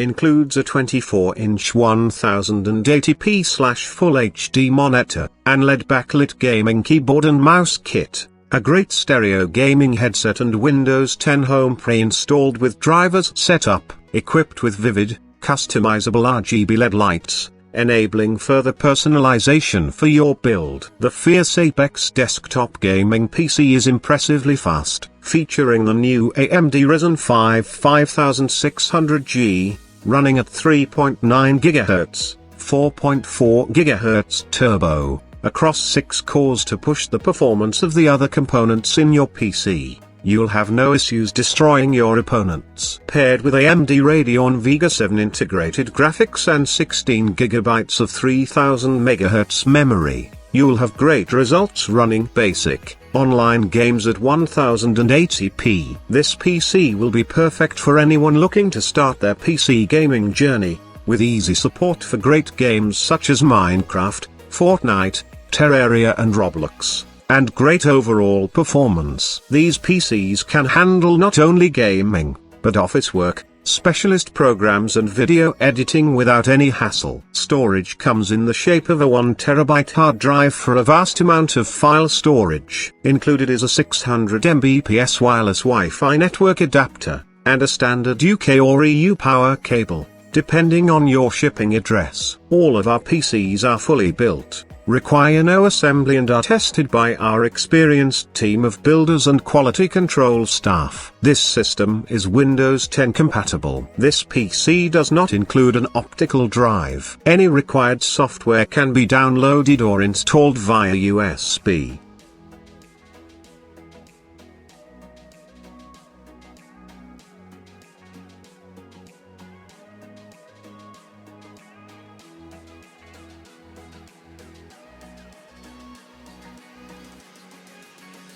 includes a 24-inch 1080p/Full HD monitor, and LED-Backlit gaming keyboard and mouse kit, a great stereo gaming headset and Windows 10 Home pre-installed with drivers set up, equipped with vivid, customizable RGB LED lights, enabling further personalization for your build. The fierce Apex desktop gaming PC is impressively fast, featuring the new AMD Ryzen 5 5600G, running at 3.9 GHz, 4.4 GHz turbo, across 6 cores to push the performance of the other components in your PC. You'll have no issues destroying your opponents. Paired with AMD Radeon Vega 7 integrated graphics and 16GB of 3000MHz memory, you'll have great results running basic, online games at 1080p. This PC will be perfect for anyone looking to start their PC gaming journey, with easy support for great games such as Minecraft, Fortnite, Terraria and Roblox, and great overall performance. These PCs can handle not only gaming, but office work, specialist programs and video editing without any hassle. Storage comes in the shape of a 1TB hard drive for a vast amount of file storage. Included is a 600 Mbps wireless Wi-Fi network adapter, and a standard UK or EU power cable, depending on your shipping address. All of our PCs are fully built, require no assembly and are tested by our experienced team of builders and quality control staff. This system is Windows 10 compatible. This PC does not include an optical drive. Any required software can be downloaded or installed via USB.